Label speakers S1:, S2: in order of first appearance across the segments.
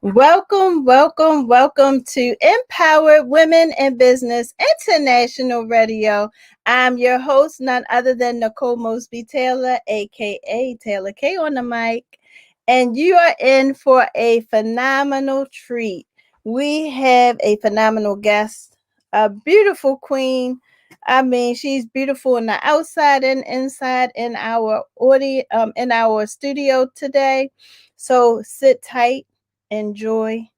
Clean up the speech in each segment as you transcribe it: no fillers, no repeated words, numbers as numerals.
S1: Welcome, welcome, welcome to Empowered Women in Business International Radio. I'm your host, none other than Nicole Mosby Taylor, aka Taylor K on the mic, and you are in for a phenomenal treat. We have a phenomenal guest, a beautiful queen. I mean, she's beautiful on the outside and inside in our in our studio today. So sit tight, enjoy.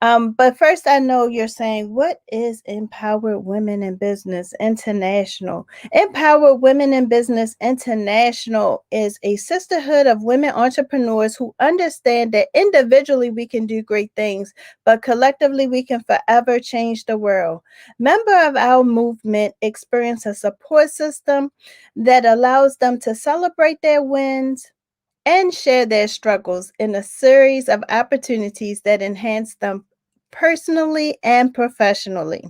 S1: But first, I know you're saying, what is Empowered Women in Business International? Empowered Women in Business International is a sisterhood of women entrepreneurs who understand that individually we can do great things, but collectively we can forever change the world. Member of our movement experience a support system that allows them to celebrate their wins and share their struggles in a series of opportunities that enhance them personally and professionally.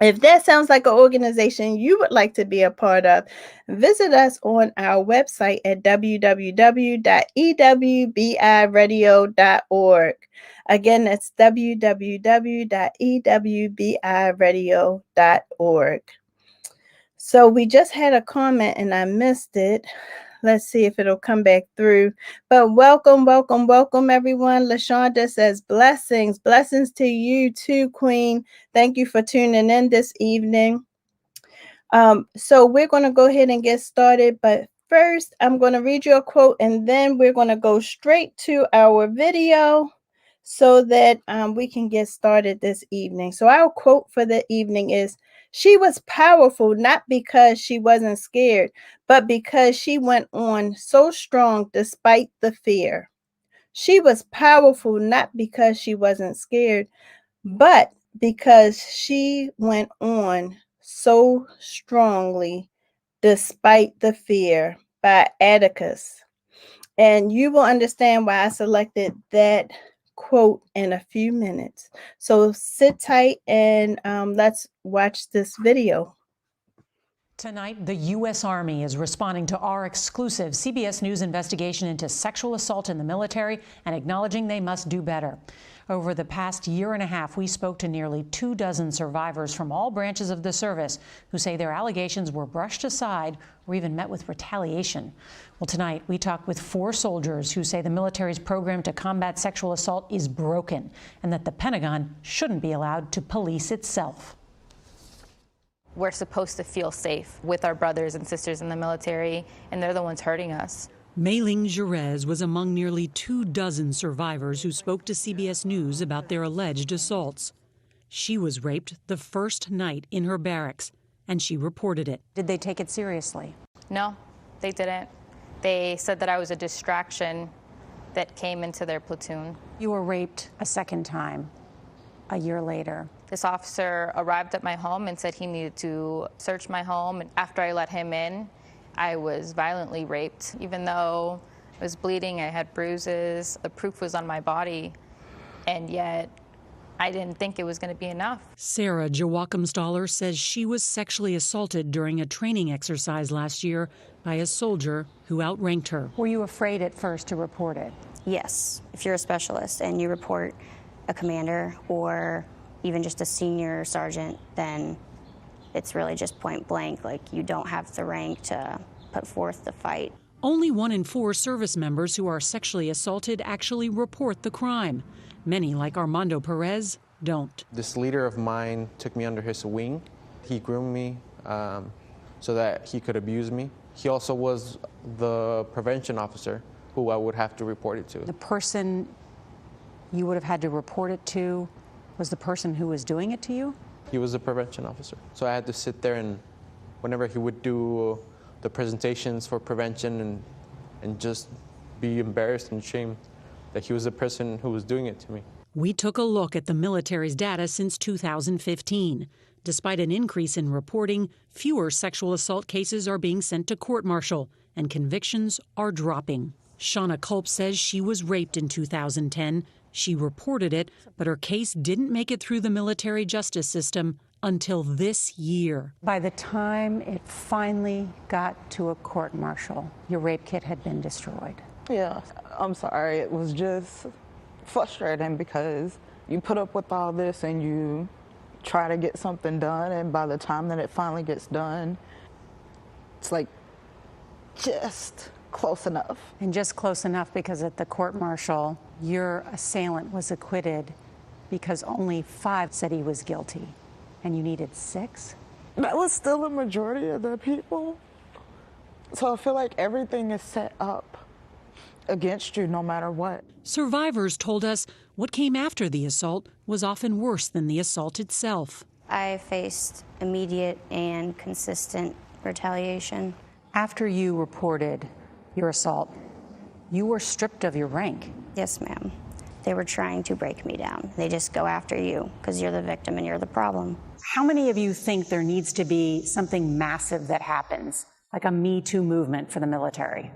S1: If that sounds like an organization you would like to be a part of, visit us on our website at www.ewbiradio.org. Again, that's www.ewbiradio.org. So we just had a comment and I missed it. Let's see if it'll come back through. But welcome, welcome, welcome, everyone. LaShonda says blessings. Blessings to you too, Queen. Thank you for tuning in this evening. So we're going to go ahead and get started. But first, I'm going to read you a quote, and then we're going to go straight to our video so that we can get started this evening. So our quote for the evening is, "She was powerful not because she wasn't scared, but because she went on so strong despite the fear." She was powerful not because she wasn't scared, but because she went on so strongly despite the fear, by Atticus. And you will understand why I selected that quote in a few minutes. So sit tight and let's watch this video.
S2: Tonight, the U.S. Army is responding to our exclusive CBS News investigation into sexual assault in the military and acknowledging they must do better. Over the past year and a half, we spoke to nearly 24 survivors from all branches of the service who say their allegations were brushed aside or even met with retaliation. Well, tonight, we talked with 4 soldiers who say the military's program to combat sexual assault is broken and that the Pentagon shouldn't be allowed to police itself.
S3: We're supposed to feel safe with our brothers and sisters in the military, and they're the ones hurting us.
S4: Mei-Ling Jerez was among nearly 24 survivors who spoke to CBS News about their alleged assaults. She was raped the first night in her barracks, and she reported it.
S2: Did they take it seriously?
S3: No, they didn't. They said that I was a distraction that came into their platoon.
S2: You were raped a second time, a year later.
S3: This officer arrived at my home and said he needed to search my home. And after I let him in, I was violently raped. Even though I was bleeding, I had bruises, the proof was on my body, and yet I didn't think it was going to be enough.
S4: Sarah Joachimstaller says she was sexually assaulted during a training exercise last year by a soldier who outranked her.
S2: Were you afraid at first to report it?
S5: Yes. If you're a specialist and you report a commander or even just a senior sergeant, then it's really just point blank, like you don't have the rank to put forth the fight.
S4: Only 1 in 4 service members who are sexually assaulted actually report the crime. Many, like Armando Perez, don't.
S6: This leader of mine took me under his wing. He groomed me so that he could abuse me. He also was the prevention officer who I would have to report it to.
S2: The person you would have had to report it to was the person who was doing it to you?
S6: He was the prevention officer. So I had to sit there, and whenever he would do the presentations for prevention and just be embarrassed and ashamed that he was the person who was doing it to me.
S4: We took a look at the military's data since 2015. Despite an increase in reporting, fewer sexual assault cases are being sent to court-martial, and convictions are dropping. Shauna Culp says she was raped in 2010. She reported it, but her case didn't make it through the military justice system until this year.
S2: By the time it finally got to a court-martial, your rape kit had been destroyed.
S7: Yeah, I'm sorry. It was just frustrating because you put up with all this and you try to get something done, and by the time that it finally gets done, it's like just close enough.
S4: And just close enough because at the court-martial, your assailant was acquitted because only 5 said he was guilty, and you needed 6?
S7: That was still a majority of the people. So I feel like everything is set up against you no matter what.
S4: Survivors told us what came after the assault was often worse than the assault itself.
S5: I faced immediate and consistent retaliation.
S2: After you reported your assault, you were stripped of your rank.
S5: Yes, ma'am. They were trying to break me down. They just go after you because you're the victim and you're the problem.
S2: How many of you think there needs to be something massive that happens, like a Me Too movement for the military?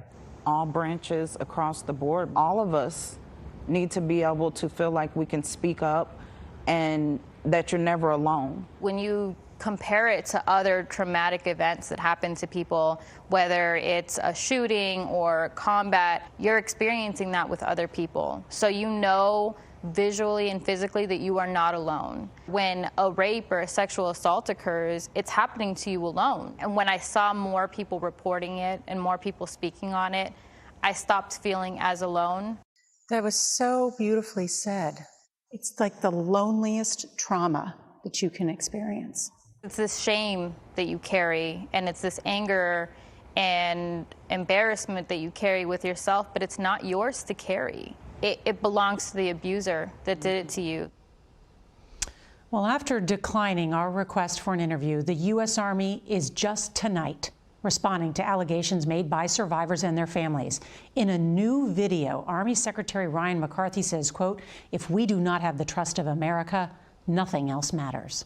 S7: All branches across the board, all of us need to be able to feel like we can speak up and that you're never alone.
S3: When you compare it to other traumatic events that happen to people, whether it's a shooting or combat, you're experiencing that with other people. So you know visually and physically that you are not alone. When a rape or a sexual assault occurs, it's happening to you alone. And when I saw more people reporting it and more people speaking on it, I stopped feeling as alone.
S2: That was so beautifully said. It's like the loneliest trauma that you can experience.
S3: It's this shame that you carry, and it's this anger and embarrassment that you carry with yourself, but it's not yours to carry. It belongs to the abuser that did it to you.
S2: Well, after declining our request for an interview, the U.S. Army is just tonight responding to allegations made by survivors and their families. In a new video, Army Secretary Ryan McCarthy says, quote, "If we do not have the trust of America, nothing else matters."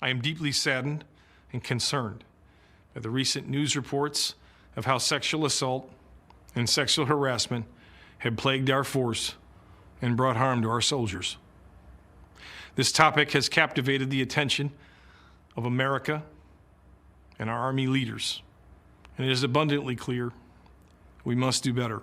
S8: I am deeply saddened and concerned by the recent news reports of how sexual assault and sexual harassment have plagued our force and brought harm to our soldiers. This topic has captivated the attention of America and our Army leaders, and it is abundantly clear we must do better.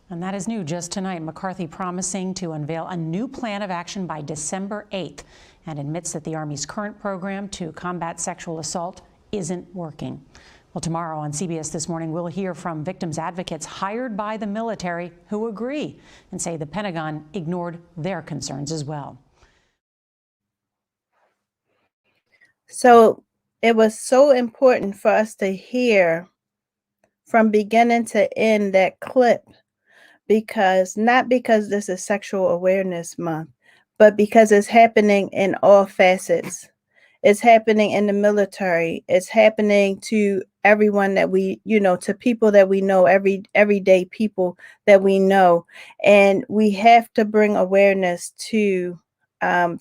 S2: And that is new just tonight. McCarthy promising to unveil a new plan of action by December 8th and admits that the Army's current program to combat sexual assault isn't working. Well, tomorrow on CBS This Morning, we'll hear from victims' advocates hired by the military who agree and say the Pentagon ignored their concerns as well.
S1: So it was so important for us to hear from beginning to end that clip, because not because this is Sexual Awareness Month, but because it's happening in all facets. It's happening in the military. It's happening to everyone that we, to people that we know, everyday people that we know. And we have to bring awareness to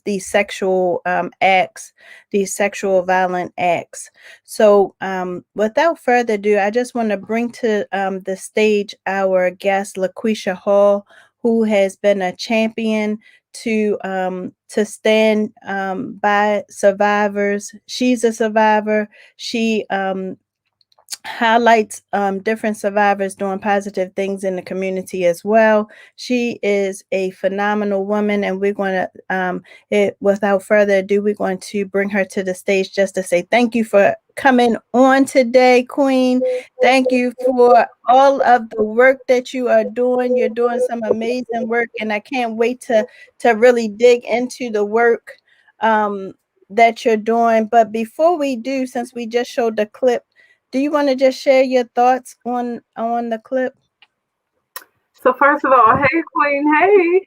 S1: these sexual acts, these sexual violent acts. So without further ado, I just want to bring to the stage our guest, LaQuisha Hall, who has been a champion to stand by survivors. She's a survivor. She highlights different survivors doing positive things in the community as well. She is a phenomenal woman, and we're going to, without further ado, we're going to bring her to the stage just to say thank you for coming on today, Queen. Thank you for all of the work that you are doing. You're doing some amazing work, and I can't wait to really dig into the work that you're doing. But before we do, since we just showed the clip, do you want to just share your thoughts on the clip?
S9: So first of all, hey Queen, hey.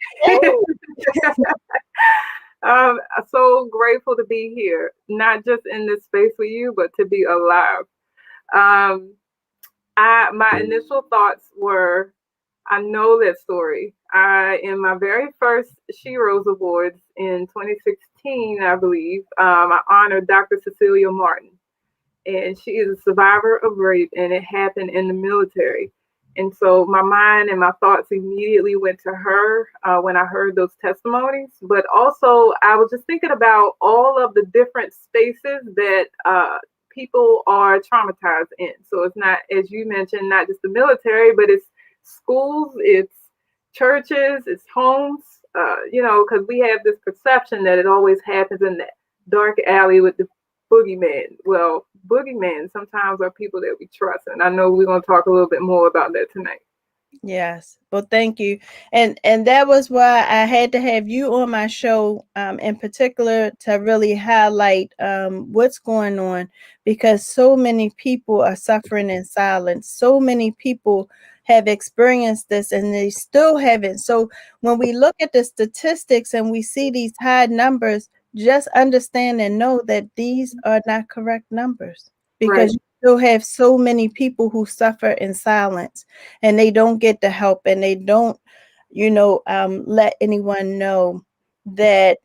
S9: I'm so grateful to be here, not just in this space with you, but to be alive. My initial thoughts were, I know that story. In my very first She Rose Awards in 2016, I believe, I honored Dr. Cecilia Martin. And she is a survivor of rape, and it happened in the military. And so my mind and my thoughts immediately went to her when I heard those testimonies. But also, I was just thinking about all of the different spaces that people are traumatized in. So it's not, as you mentioned, not just the military, but it's schools, it's churches, it's homes, because we have this perception that it always happens in that dark alley with the boogeyman. Well, boogeymen sometimes are people that we trust. And I know we're going to talk a little bit more about that tonight.
S1: Yes. Well, thank you. And that was why I had to have you on my show, in particular, to really highlight what's going on, because so many people are suffering in silence. So many people have experienced this and they still haven't. So when we look at the statistics and we see these high numbers, just understand and know that these are not correct numbers, because
S9: Right.
S1: you still have so many people who suffer in silence and they don't get the help, and they don't, let anyone know that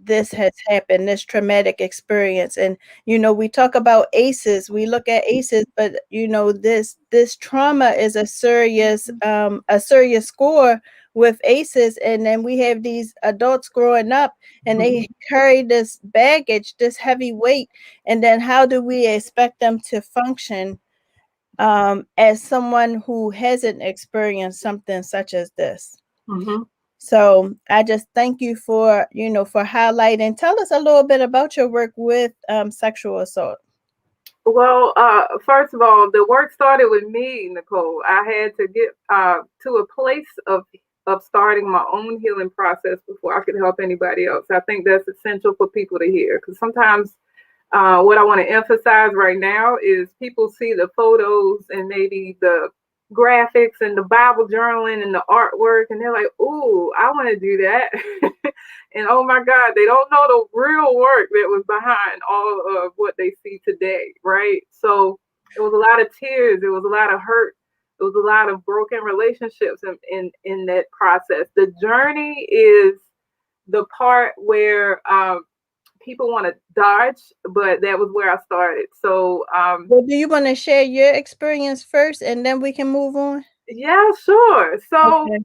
S1: this has happened, this traumatic experience. And we talk about ACEs, we look at ACEs, but this trauma is a serious score with ACEs. And then we have these adults growing up and they carry this baggage, this heavy weight, and then how do we expect them to function as someone who hasn't experienced something such as this?
S9: Mm-hmm.
S1: So I just thank you for highlighting. Tell us a little bit about your work with sexual assault.
S9: Well, first of all, the work started with me, Nicole. I had to get to a place of starting my own healing process before I could help anybody else. I think that's essential for people to hear, because sometimes what I want to emphasize right now is people see the photos and maybe the graphics and the Bible journaling and the artwork, and they're like, "Ooh, I want to do that." And oh my God, they don't know the real work that was behind all of what they see today, right? So it was a lot of tears, it was a lot of hurt, it was a lot of broken relationships in that process. The journey is the part where people want to dodge, but that was where I started. So,
S1: Well, do you want to share your experience first and then we can move on?
S9: yeah, sure. So,
S1: Okay.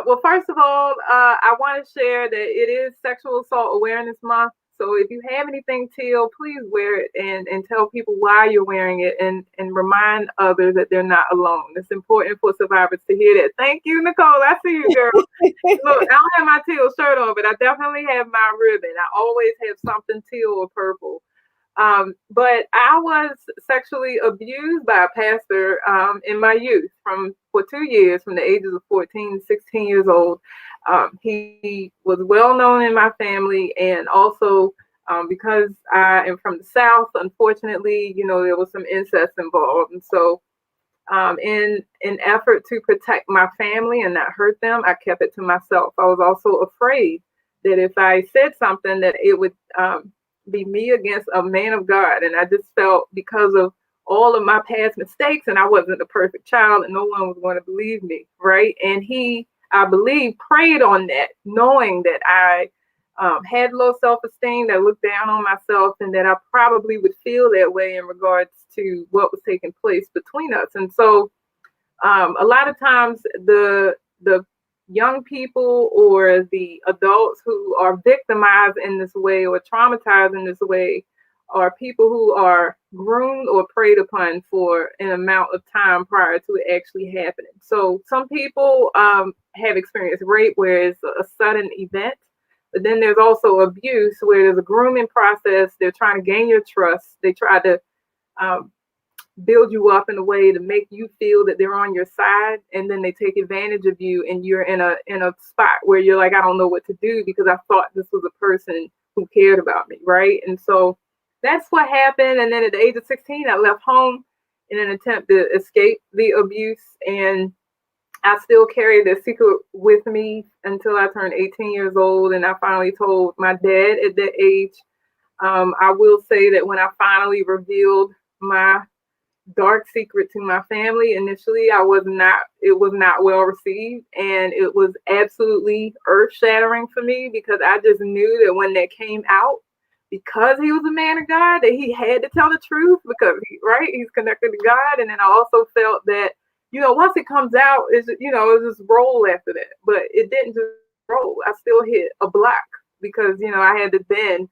S9: well, first of all, I want to share that it is Sexual Assault Awareness Month. So if you have anything, teal, please wear it and tell people why you're wearing it, and remind others that they're not alone. It's important for survivors to hear that. Thank you, Nicole. I see you, girl. Look, I don't have my teal shirt on, but I definitely have my ribbon. I always have something teal or purple. But I was sexually abused by a pastor in my youth for 2 years, from the ages of 14 to 16 years old. He was well known in my family, and also because I am from the South, unfortunately, there was some incest involved. And so in an effort to protect my family and not hurt them, I kept it to myself. I was also afraid that if I said something, that it would be me against a man of God. And I just felt, because of all of my past mistakes, and I wasn't a perfect child, and no one was going to believe me, right? And he, I believe, preyed on that, knowing that I had low self-esteem, that I looked down on myself, and that I probably would feel that way in regards to what was taking place between us. And so a lot of times the young people or the adults who are victimized in this way or traumatized in this way are people who are groomed or preyed upon for an amount of time prior to it actually happening. So some people have experienced rape where it's a sudden event, but then there's also abuse where there's a grooming process. They're trying to gain your trust. They try to build you up in a way to make you feel that they're on your side, and then they take advantage of you, and you're in a spot where you're like, I don't know what to do, because I thought this was a person who cared about me, right? And so that's what happened. And then at the age of 16, I left home in an attempt to escape the abuse, and I still carried the secret with me until I turned 18 years old, and I finally told my dad at that age. I will say that when I finally revealed my dark secret to my family, initially it was not well received, and it was absolutely earth-shattering for me, because I just knew that when that came out, because he was a man of God, that he had to tell the truth, because he's connected to God. And then I also felt that, once it comes out, it's just roll after that. But it didn't just roll. I still hit a block, because I had to then,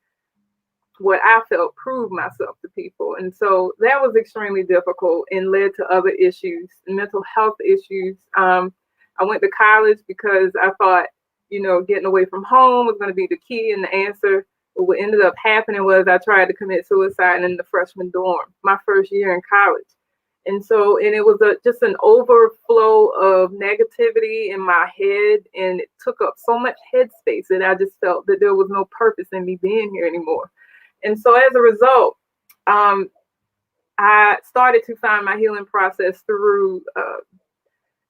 S9: what I felt, prove myself to people. And so that was extremely difficult and led to other issues, mental health issues. I went to college because I thought, getting away from home was going to be the key and the answer. But what ended up happening was I tried to commit suicide in the freshman dorm, my first year in college. And it was just an overflow of negativity in my head, and it took up so much headspace that I just felt that there was no purpose in me being here anymore. And so as a result, I started to find my healing process through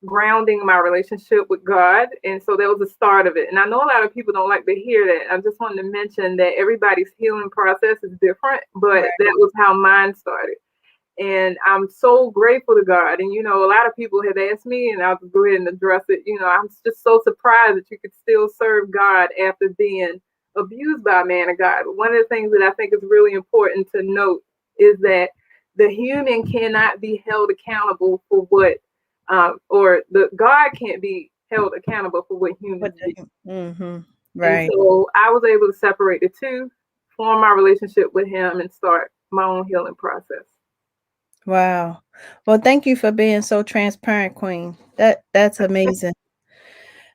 S9: grounding my relationship with God. And so that was the start of it. And I know a lot of people don't like to hear that. I just wanted to mention that everybody's healing process is different, but that was how mine started. And I'm so grateful to God. And, a lot of people have asked me, and I'll go ahead and address it. I'm just so surprised that you could still serve God after being abused by a man of God. One of the things that I think is really important to note is that the human cannot be held accountable for what, or the God can't be held accountable for what humans do.
S1: Mm-hmm. Right.
S9: And so I was able to separate the two, form my relationship with Him, and start my own healing process.
S1: Wow. Well, thank you for being so transparent, Queen. That's amazing.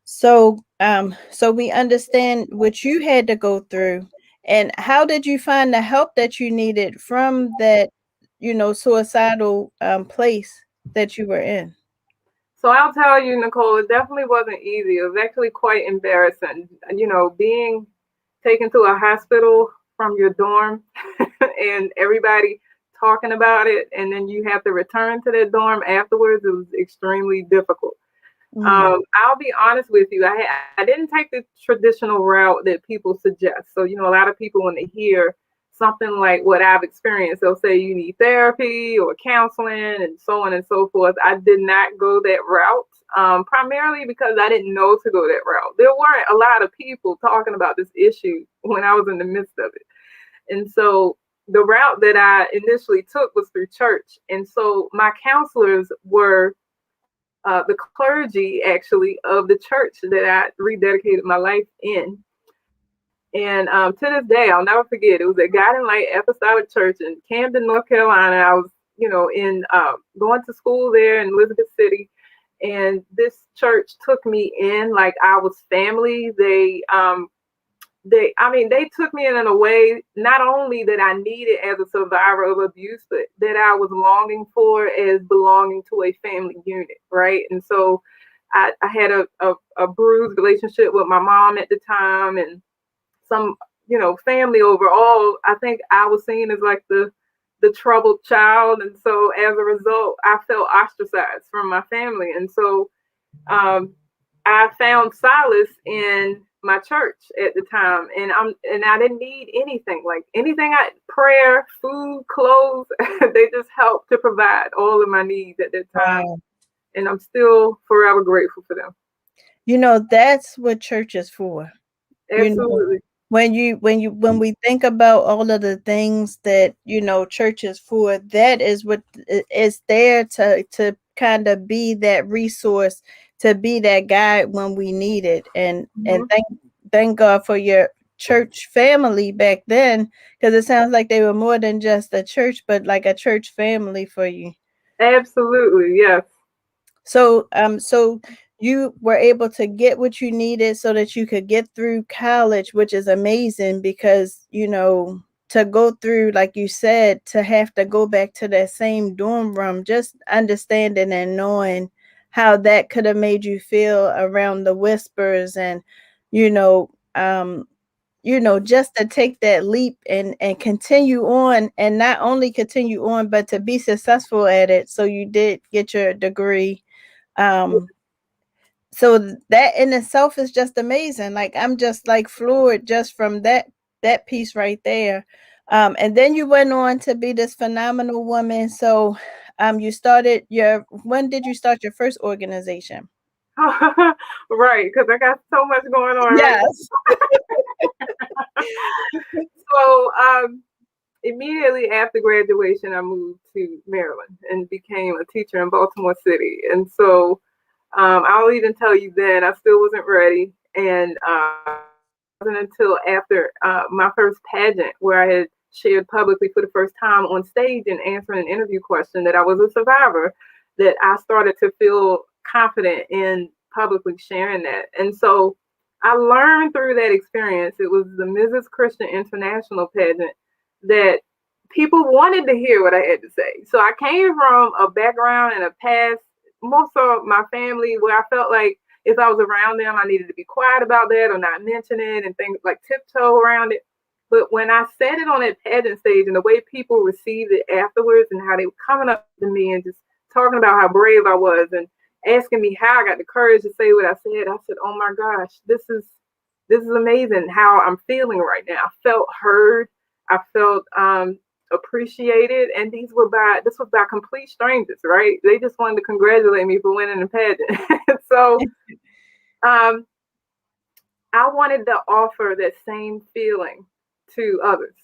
S1: So we understand what you had to go through, and how did you find the help that you needed from that, suicidal place that you were in?
S9: So I'll tell you, Nicole, it definitely wasn't easy. It was actually quite embarrassing, being taken to a hospital from your dorm and everybody talking about it, and then you have to return to that dorm afterwards. It was extremely difficult. I'll be honest with you. I didn't take the traditional route that people suggest. So, a lot of people, when they hear something like what I've experienced, they'll say you need therapy or counseling and so on and so forth. I did not go that route, primarily because I didn't know to go that route. There weren't a lot of people talking about this issue when I was in the midst of it. And so the route that I initially took was through church. And so my counselors were the clergy, actually, of the church that I rededicated my life in. And to this day, I'll never forget, it was at Guiding Light Apostolic Church in Camden, North Carolina. I was, in going to school there in Elizabeth City. And this church took me in like I was family. They took me in a way not only that I needed as a survivor of abuse, but that I was longing for as belonging to a family unit, right? And so I had a bruised relationship with my mom at the time, and some, family overall. I think I was seen as like the troubled child. And so as a result, I felt ostracized from my family. And so I found solace in my church at the time, and I didn't need anything, prayer, food, clothes. They just helped to provide all of my needs at that time. Wow. And I'm still forever grateful for them.
S1: That's what church is for.
S9: Absolutely.
S1: When we think about all of the things that church is for, that is what is there to kind of be that resource, to be that guide when we need it. And thank God for your church family back then, because it sounds like they were more than just a church, but like a church family for you.
S9: Absolutely, yes.
S1: So you were able to get what you needed so that you could get through college, which is amazing, because to go through, like you said, to have to go back to that same dorm room, just understanding and knowing how that could have made you feel around the whispers, and just to take that leap and continue on, and not only continue on, but to be successful at it. So you did get your degree. So that in itself is just amazing. Like, I'm just like floored just from that piece right there. And then you went on to be this phenomenal woman. So when did you start your first organization?
S9: Right, because I got so much going on.
S1: Yes.
S9: Right? So immediately after graduation, I moved to Maryland and became a teacher in Baltimore City. And so I'll even tell you then, I still wasn't ready. And it wasn't until after my first pageant, where I had shared publicly for the first time on stage and answering an interview question that I was a survivor, that I started to feel confident in publicly sharing that. And so I learned through that experience, it was the Mrs. Christian International pageant, that people wanted to hear what I had to say. So I came from a background and a past, most of my family, where I felt like if I was around them, I needed to be quiet about that or not mention it and things like tiptoe around it. But when I said it on that pageant stage and the way people received it afterwards and how they were coming up to me and just talking about how brave I was and asking me how I got the courage to say what I said, I said, oh my gosh, this is amazing how I'm feeling right now. I felt heard. I felt appreciated. And this was by complete strangers, right? They just wanted to congratulate me for winning the pageant. So I wanted to offer that same feeling to others,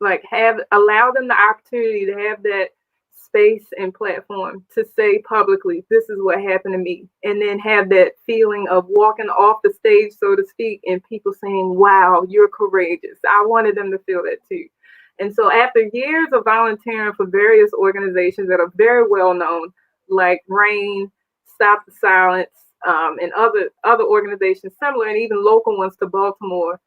S9: like allow them the opportunity to have that space and platform to say publicly, this is what happened to me, and then have that feeling of walking off the stage, so to speak, and people saying, wow, you're courageous. I wanted them to feel that too. And so after years of volunteering for various organizations that are very well known, like RAIN, Stop the Silence, and other organizations similar, and even local ones to Baltimore,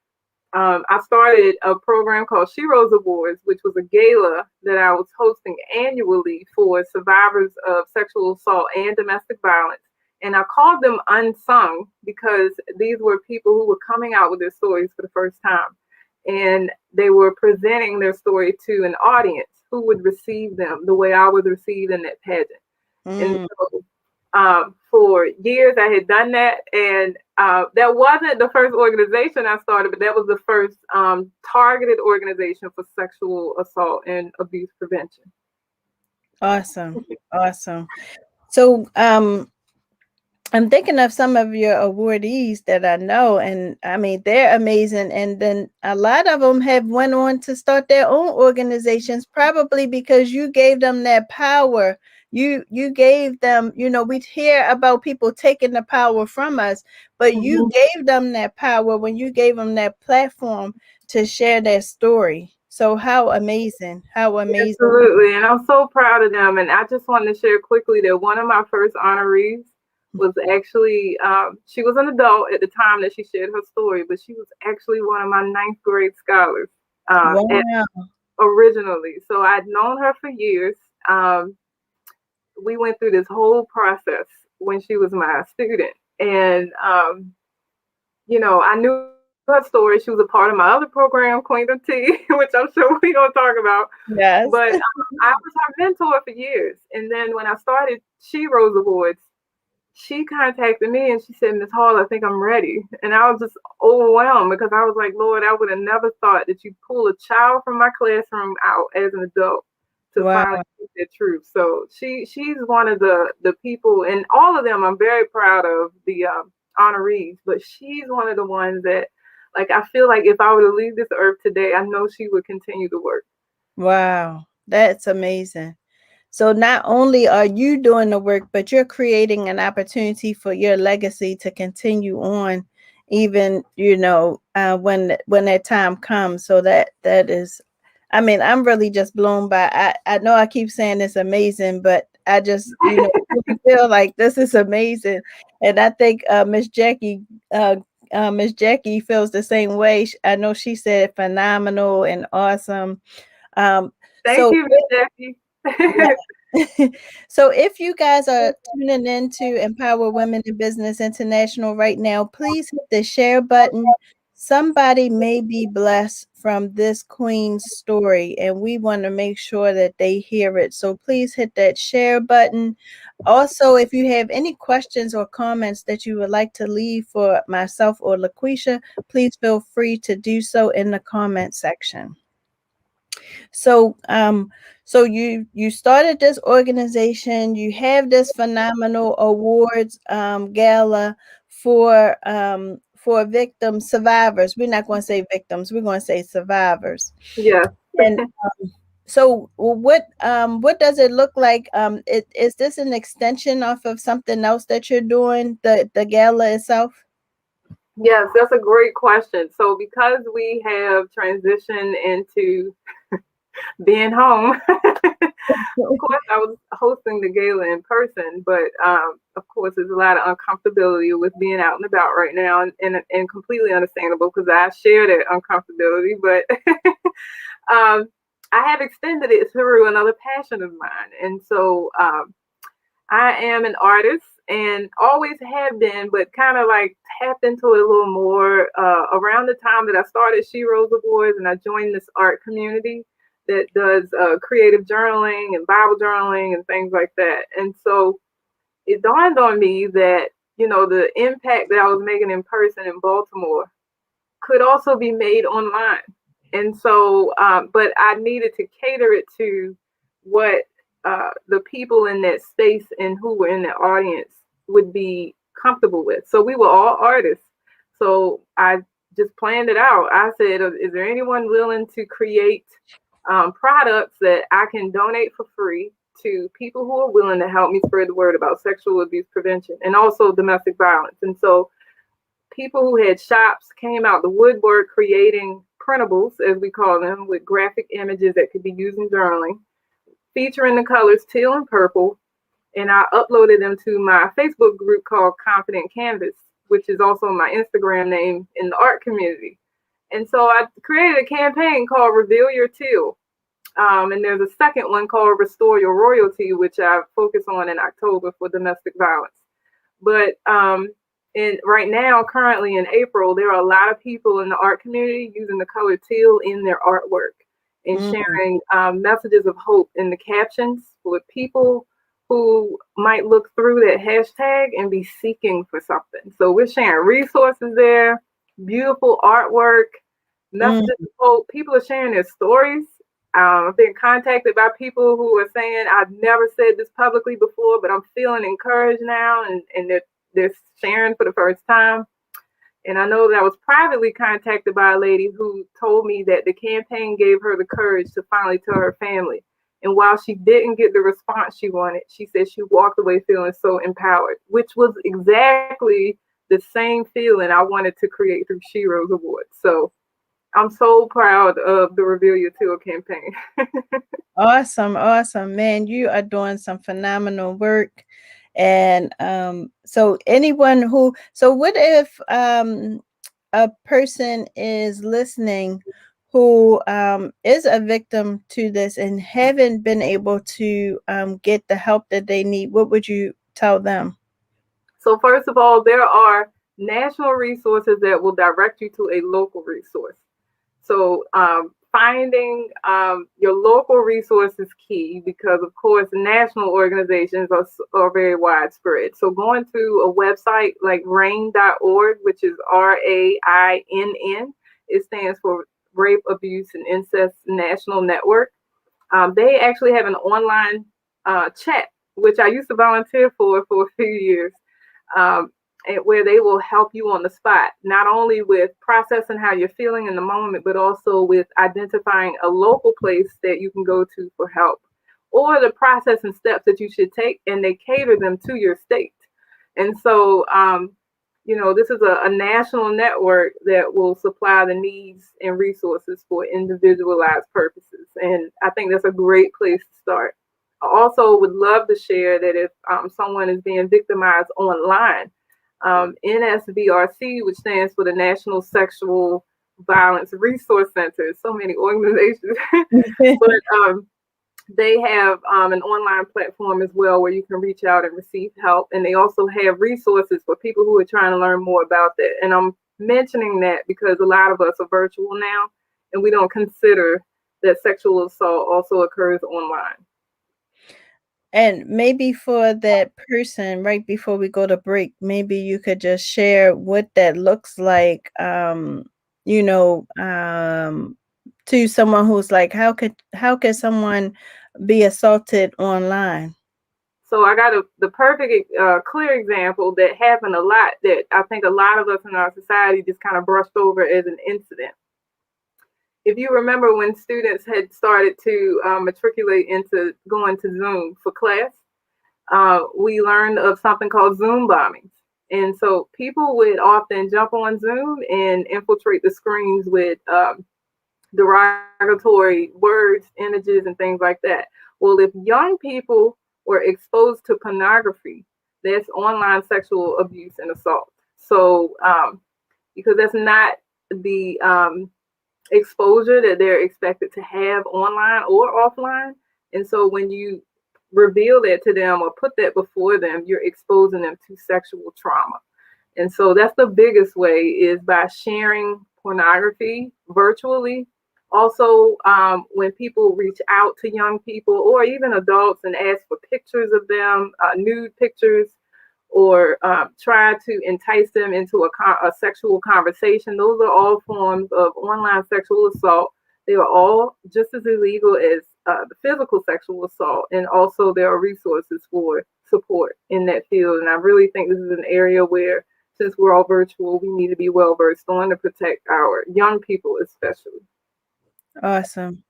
S9: I started a program called Sheroes Awards, which was a gala that I was hosting annually for survivors of sexual assault and domestic violence. And I called them unsung because these were people who were coming out with their stories for the first time. And they were presenting their story to an audience who would receive them the way I was received in that pageant. And so for years I had done that, and that wasn't the first organization I started, but that was the first targeted organization for sexual assault and abuse prevention.
S1: Awesome. Awesome. So I'm thinking of some of your awardees that I know, and I mean, they're amazing. And then a lot of them have went on to start their own organizations, probably because you gave them that power. You gave them, we'd hear about people taking the power from us, but you gave them that power when you gave them that platform to share their story. So how amazing, how amazing.
S9: Absolutely. And I'm so proud of them. And I just wanted to share quickly that one of my first honorees was actually, she was an adult at the time that she shared her story, but she was actually one of my 9th grade scholars originally. So I'd known her for years. We went through this whole process when she was my student. And, I knew her story. She was a part of my other program, Queen of Tea, which I'm sure we're going to talk about.
S1: Yes.
S9: But I was her mentor for years. And then when I started Sheroes Awards, she contacted me and she said, Ms. Hall, I think I'm ready. And I was just overwhelmed because I was like, Lord, I would have never thought that you'd pull a child from my classroom out as an adult to finally speak the truth. So she's one of the people, and all of them I'm very proud of, the honorees, but she's one of the ones that, like, I feel like if I were to leave this earth today, I know she would continue to work.
S1: Wow, that's amazing. So not only are you doing the work, but you're creating an opportunity for your legacy to continue on, even, when that time comes. So that is, I mean, I'm really just blown by. I know I keep saying it's amazing, but I just, really feel like this is amazing. And I think Miss Jackie feels the same way. I know she said phenomenal and awesome.
S9: Thank you, Miss Jackie.
S1: So if you guys are tuning in to Empower Women in Business International right now, please hit the share button. Somebody may be blessed from this queen's story, and we want to make sure that they hear it. So please hit that share button. Also, if you have any questions or comments that you would like to leave for myself or LaQuisha, please feel free to do so in the comment section. So you started this organization, you have this phenomenal awards gala for survivors. We're not going to say victims, we're going to say survivors.
S9: Yeah.
S1: And so what does it look like? Is this an extension off of something else that you're doing, the gala itself?
S9: Yes, that's a great question. So because we have transitioned into being home, Of course, I was hosting the gala in person, but of course, there's a lot of uncomfortability with being out and about right now, and completely understandable because I share that uncomfortability. But I have extended it through another passion of mine, and so I am an artist and always have been, but kind of like tapped into it a little more around the time that I started She Rose Awards and I joined this art community that does creative journaling and Bible journaling and things like that. And so it dawned on me that, the impact that I was making in person in Baltimore could also be made online. And so, but I needed to cater it to what the people in that space and who were in the audience would be comfortable with. So we were all artists. So I just planned it out. I said, is there anyone willing to create products that I can donate for free to people who are willing to help me spread the word about sexual abuse prevention and also domestic violence? And so people who had shops came out the woodwork creating printables, as we call them, with graphic images that could be used in journaling, featuring the colors teal and purple. And I uploaded them to my Facebook group called Confident Canvas, which is also my Instagram name in the art community. And so I created a campaign called Reveal Your Teal. And there's a second one called Restore Your Royalty, which I focus on in October for domestic violence. But and right now, currently in April, there are a lot of people in the art community using the color teal in their artwork and sharing messages of hope in the captions for people who might look through that hashtag and be seeking for something. So we're sharing resources there, beautiful artwork, messages of hope. People are sharing their stories. I've been contacted by people who are saying, I've never said this publicly before, but I'm feeling encouraged now, and they're sharing for the first time. And I know that I was privately contacted by a lady who told me that the campaign gave her the courage to finally tell her family. And while she didn't get the response she wanted, she said she walked away feeling so empowered, which was exactly the same feeling I wanted to create through She Rose Awards. So I'm so proud of the Reveal Your Teal campaign.
S1: Awesome. Man, you are doing some phenomenal work. And so what if a person is listening who is a victim to this and haven't been able to get the help that they need? What would you tell them?
S9: So first of all, there are national resources that will direct you to a local resource. So finding your local resource is key because, of course, national organizations are very widespread. So going to a website like RAINN.org, which is RAINN, it stands for Rape, Abuse, and Incest National Network. They actually have an online chat, which I used to volunteer for a few years. Where they will help you on the spot, not only with processing how you're feeling in the moment, but also with identifying a local place that you can go to for help, or the process and steps that you should take, and they cater them to your state. And so, this is a national network that will supply the needs and resources for individualized purposes. And I think that's a great place to start. I also would love to share that if someone is being victimized online, NSVRC, which stands for the National Sexual Violence Resource Center, so many organizations, but they have an online platform as well where you can reach out and receive help. And they also have resources for people who are trying to learn more about that. And I'm mentioning that because a lot of us are virtual now, and we don't consider that sexual assault also occurs online.
S1: And maybe for that person, right before we go to break, maybe you could just share what that looks like, to someone who's like, how could someone be assaulted online?
S9: So I got the perfect, clear example that happened a lot that I think a lot of us in our society just kind of brushed over as an incident. If you remember when students had started to matriculate into going to Zoom for class, we learned of something called Zoom bombings. And so people would often jump on Zoom and infiltrate the screens with derogatory words, images, and things like that. Well, if young people were exposed to pornography, that's online sexual abuse and assault. So, because that's not the exposure that they're expected to have online or offline. And so when you reveal that to them or put that before them, you're exposing them to sexual trauma. And so that's the biggest way, is by sharing pornography virtually. Also, when people reach out to young people or even adults and ask for pictures of them, nude pictures, or try to entice them into a sexual conversation, those are all forms of online sexual assault. They are all just as illegal as the physical sexual assault, and also there are resources for support in that field. And I really think this is an area where, since we're all virtual, we need to be well versed on to protect our young people, especially.
S1: Awesome.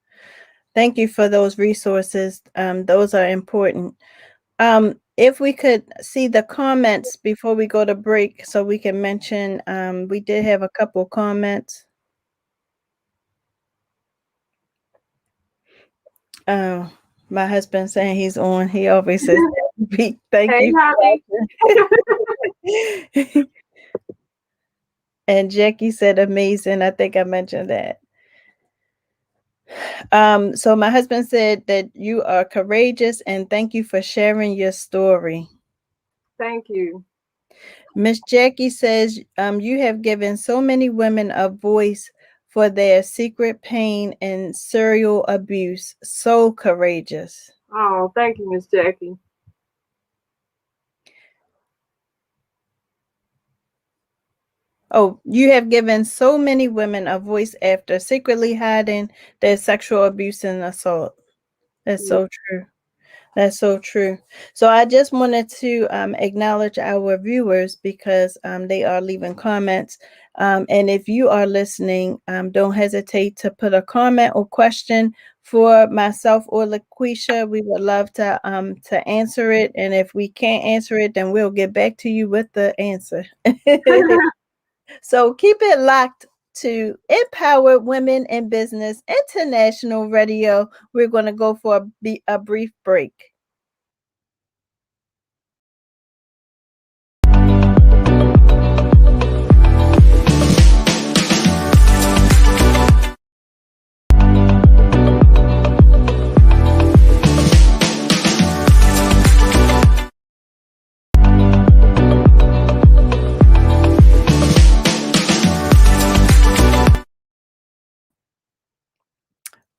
S1: Thank you for those resources. Those are important. If we could see the comments before we go to break, so we can mention, we did have a couple comments. My husband saying he's on. He always says, thank
S9: Hey,
S1: you. And Jackie said amazing. I think I mentioned that. So my husband said that you are courageous and thank you for sharing your story.
S9: Thank you.
S1: Miss Jackie says, you have given so many women a voice for their secret pain and serial abuse. So courageous.
S9: Oh, thank you, Miss Jackie.
S1: Oh, you have given so many women a voice after secretly hiding their sexual abuse and assault. That's so true. That's so true. So I just wanted to acknowledge our viewers because they are leaving comments. And if you are listening, don't hesitate to put a comment or question for myself or LaQuisha. We would love to answer it. And if we can't answer it, then we'll get back to you with the answer. So keep it locked to Empowered Women in Business International Radio. We're going to go for a brief break.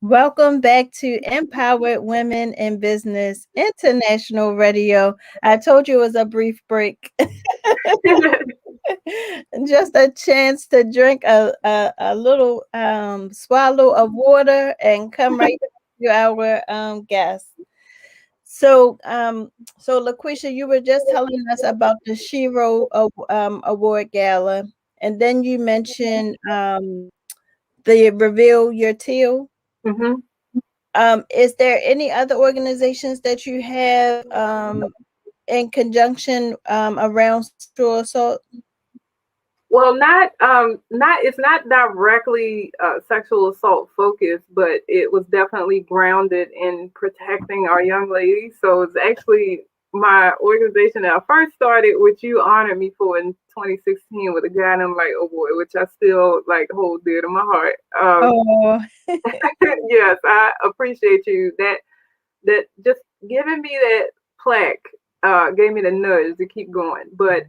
S1: Welcome back to Empowered Women in Business International Radio. I told you it was a brief break. Just a chance to drink a little swallow of water and come right to our guest. So LaQuisha, you were just telling us about the Shiro Award Gala, and then you mentioned the Reveal Your Teal.
S9: Mm-hmm.
S1: Is there any other organizations that you have in conjunction around sexual assault?
S9: Well, it's not directly sexual assault focused, but it was definitely grounded in protecting our young ladies. So it's actually my organization that I first started, which you honored me for in 2016 with a guy named Light Oh Boy, which I still like hold dear to my heart. Yes, I appreciate you. That just giving me that plaque gave me the nudge to keep going. But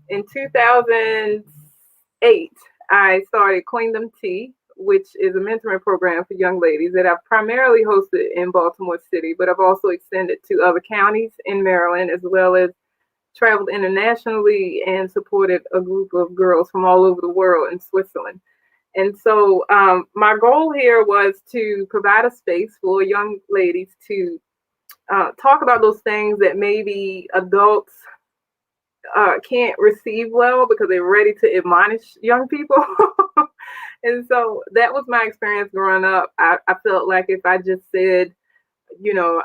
S9: in 2008, I started Queendom Tea, which is a mentoring program for young ladies that I've primarily hosted in Baltimore City, but I've also extended to other counties in Maryland, as well as traveled internationally and supported a group of girls from all over the world in Switzerland. And so my goal here was to provide a space for young ladies to talk about those things that maybe adults can't receive well because they're ready to admonish young people. And so that was my experience growing up. I felt like if I just said, you know,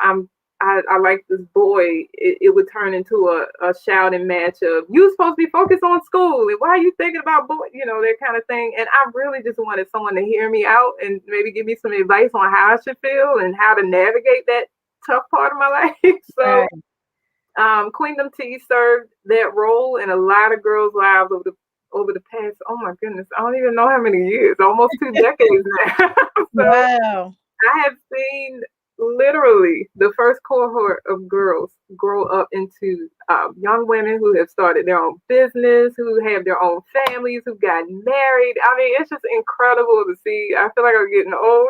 S9: I like this boy, it would turn into a shouting match of, you supposed to be focused on school and why are you thinking about boy, you know, that kind of thing. And I really just wanted someone to hear me out and maybe give me some advice on how I should feel and how to navigate tough part of my life. So
S1: Right.
S9: Queendom Tea served that role in a lot of girls' lives over the past, oh my goodness, I don't even know how many years, almost 2 decades now. So
S1: Wow.
S9: I have seen literally the first cohort of girls grow up into young women who have started their own business, who have their own families, who got married. I mean, it's just incredible to see. I feel like I'm getting old.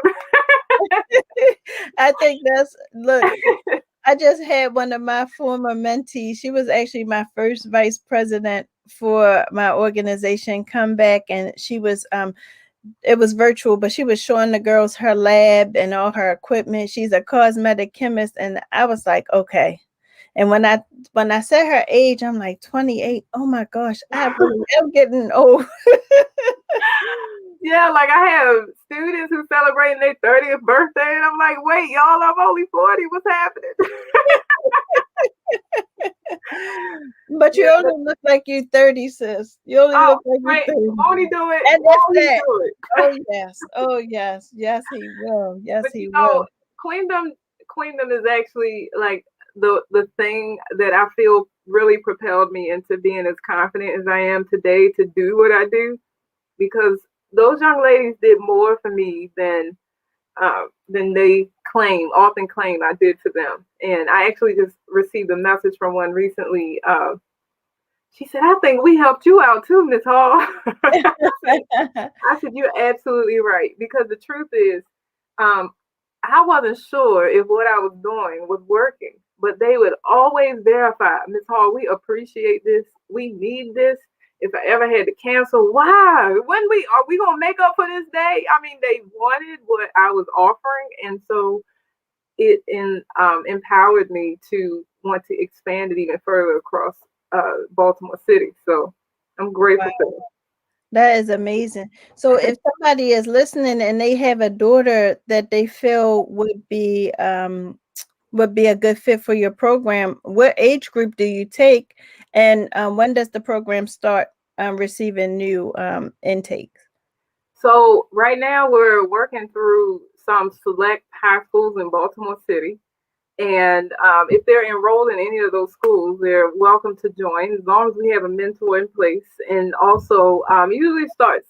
S1: I think look, I just had one of my former mentees. She was actually my first vice president for my organization come back, and she was it was virtual, but she was showing the girls her lab and all her equipment. She's a cosmetic chemist, and I was like, okay. And when I said her age, I'm like 28. Oh my gosh, I really am getting old.
S9: Yeah, like I have students who celebrating their 30th birthday, and I'm like, wait, y'all, I'm only 40. What's happening?
S1: But you
S9: Yeah,
S1: only look like you're 30, sis. You only
S9: oh,
S1: look like you're
S9: right.
S1: 30.
S9: Won't he do it?
S1: And that's
S9: Won't he
S1: that.
S9: do it?
S1: Oh yes. Oh yes. Yes, he will. Yes,
S9: But
S1: he will.
S9: Queendom, Queendom is actually like the thing that I feel really propelled me into being as confident as I am today to do what I do, because those young ladies did more for me than they often claim I did for them. And I actually just received a message from one recently. She said, "I think we helped you out too, Miss Hall." I said, "You're absolutely right." Because the truth is, um, I wasn't sure if what I was doing was working, but they would always verify, Miss Hall, we appreciate this. We need this. If I ever had to cancel, why? When are we gonna make up for this day? I mean, they wanted what I was offering, and so empowered me to want to expand it even further across Baltimore City. So I'm grateful for that.
S1: That is amazing. So if somebody is listening and they have a daughter that they feel would be a good fit for your program, what age group do you take, and when does the program start receiving new intakes?
S9: So right now we're working through some select high schools in Baltimore City. And if they're enrolled in any of those schools, they're welcome to join as long as we have a mentor in place. And also, it usually starts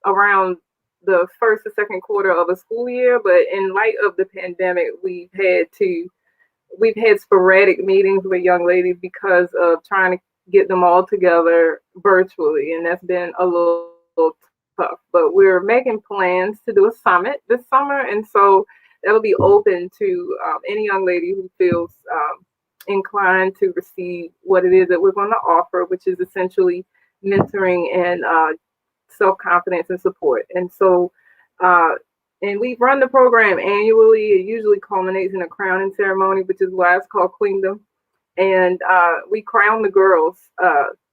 S9: around the first or second quarter of a school year. But in light of the pandemic, we've had sporadic meetings with young ladies because of trying to get them all together virtually, and that's been a little tough. But we're making plans to do a summit this summer, and so that'll be open to any young lady who feels inclined to receive what it is that we're going to offer, which is essentially mentoring and self-confidence and support. And so and we run the program annually. It usually culminates in a crowning ceremony, which is why it's called Queendom. And we crown the girls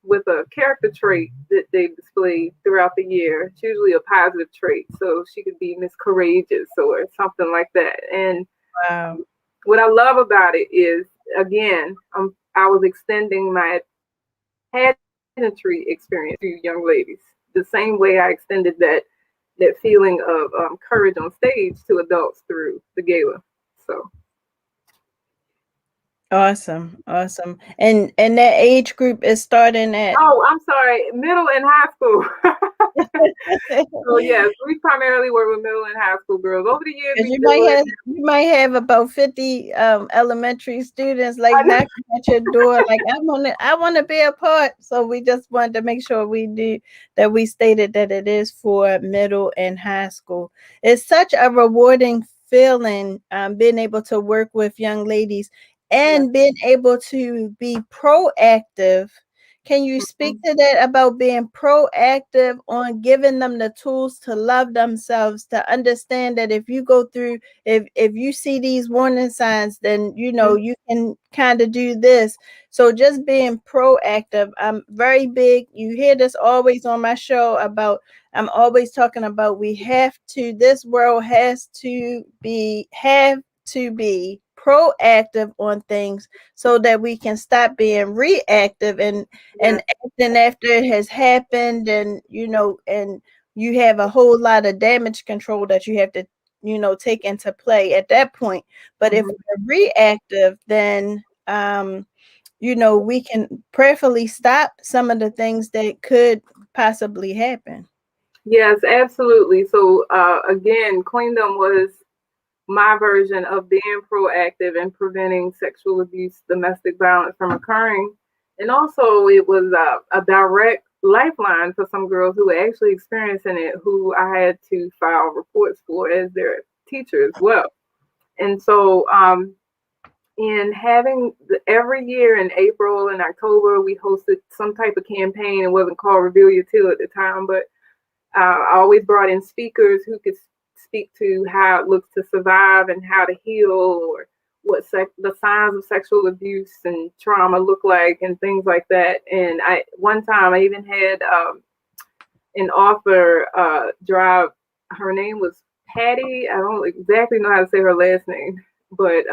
S9: with a character trait that they've displayed throughout the year. It's usually a positive trait. So she could be Miss Courageous or something like that. And
S1: Wow.
S9: what I love about it is, again, I was extending my pageantry experience to young ladies the same way I extended that feeling of courage on stage to adults through the gala. So
S1: Awesome. Awesome. And that age group is starting at
S9: I'm sorry, middle and high school. So yes, we primarily work with middle and high school girls. Over the years,
S1: because
S9: we do it.
S1: you might have about 50 elementary students like knocking at your door, like I want to be a part. So we just wanted to make sure we do that. We stated that it is for middle and high school. It's such a rewarding feeling being able to work with young ladies and being able to be proactive. Can you speak to that about being proactive on giving them the tools to love themselves, to understand that if you go through, if you see these warning signs, then you know you can kind of do this. So just being proactive. I'm very big. You hear this always on my show about I'm always talking about this world have to be proactive on things so that we can stop being reactive and acting after it has happened, and you know, and you have a whole lot of damage control that you have to take into play at that point. But if we're reactive, then we can prayerfully stop some of the things that could possibly happen.
S9: Yes, absolutely. So again, Queendom was my version of being proactive and preventing sexual abuse, domestic violence from occurring. And also, it was a direct lifeline for some girls who were actually experiencing it, who I had to file reports for as their teacher as well. And so, in having every year in April and October, we hosted some type of campaign. It wasn't called Reveal Your Till at the time, but I always brought in speakers who could speak to how it looks to survive and how to heal, or what the signs of sexual abuse and trauma look like, and things like that. And one time I even had an author drive. Her name was Patty. I don't exactly know how to say her last name, but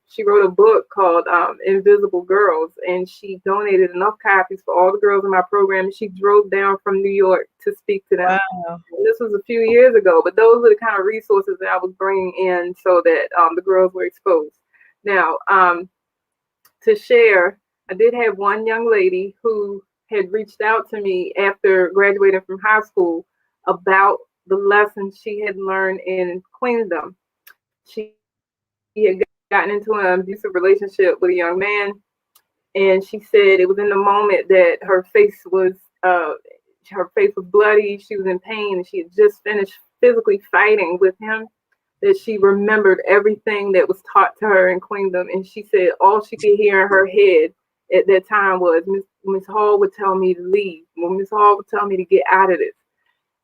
S9: she wrote a book called Invisible Girls, and she donated enough copies for all the girls in my program. And she drove down from New York to speak to them.
S1: Wow.
S9: This was a few years ago, but those were the kind of resources that I was bringing in so that the girls were exposed. Now, to share, I did have one young lady who had reached out to me after graduating from high school about the lessons she had learned in Queendom. She had gotten into an abusive relationship with a young man, and she said it was in the moment that her face was bloody. She was in pain, and she had just finished physically fighting with him, that she remembered everything that was taught to her in Queendom. And she said all she could hear in her head at that time was, Miss Hall would tell me to leave. Well, Miss Hall would tell me to get out of this.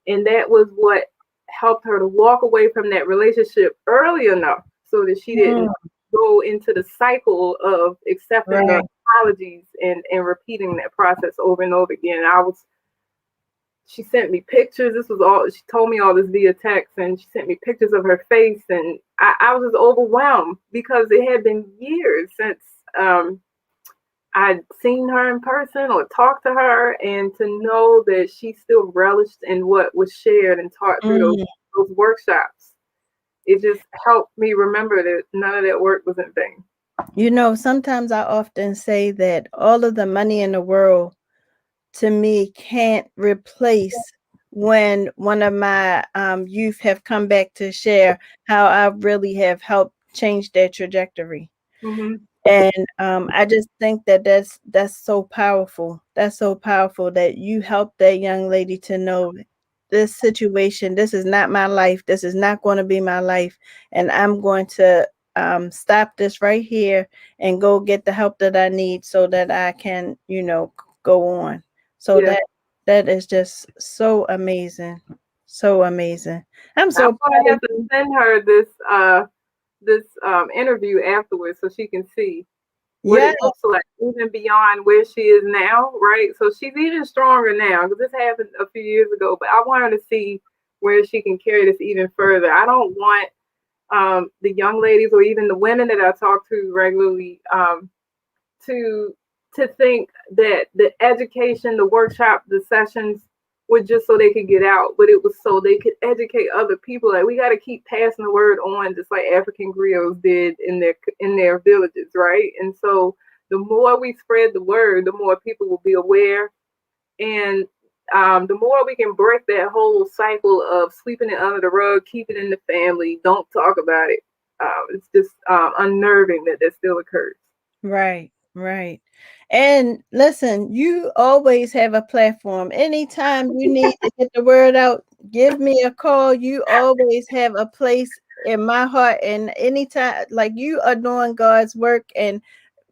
S9: And that was what helped her to walk away from that relationship early enough so that she didn't go into the cycle of accepting the apologies and repeating that process over and over again. She sent me pictures. She told me all this via text, and she sent me pictures of her face. And I was just overwhelmed because it had been years since I'd seen her in person or talked to her, and to know that she still relished in what was shared and taught through those workshops, it just helped me remember that none of that work was in vain.
S1: Sometimes I often say that all of the money in the world to me can't replace when one of my youth have come back to share how I really have helped change their trajectory. And I just think that that's so powerful. That's so powerful that you helped that young lady to know this situation. This is not my life. This is not going to be my life. And I'm going to stop this right here and go get the help that I need so that I can, go on. So that is just so amazing. So amazing. I'm so
S9: proud. I have to send her this interview afterwards so she can see what it looks like, even beyond where she is now, right? So she's even stronger now, because this happened a few years ago, but I want her to see where she can carry this even further. I don't want the young ladies or even the women that I talk to regularly to think that the education, the workshop, the sessions were just so they could get out, but it was so they could educate other people. Like, we got to keep passing the word on, just like African griots did in their villages, right? And so the more we spread the word, the more people will be aware, and the more we can break that whole cycle of sweeping it under the rug, keep it in the family, don't talk about it. It's just unnerving that still occurs.
S1: Right. And listen, you always have a platform. Anytime you need to get the word out, give me a call. You always have a place in my heart. And anytime, like, you are doing God's work, and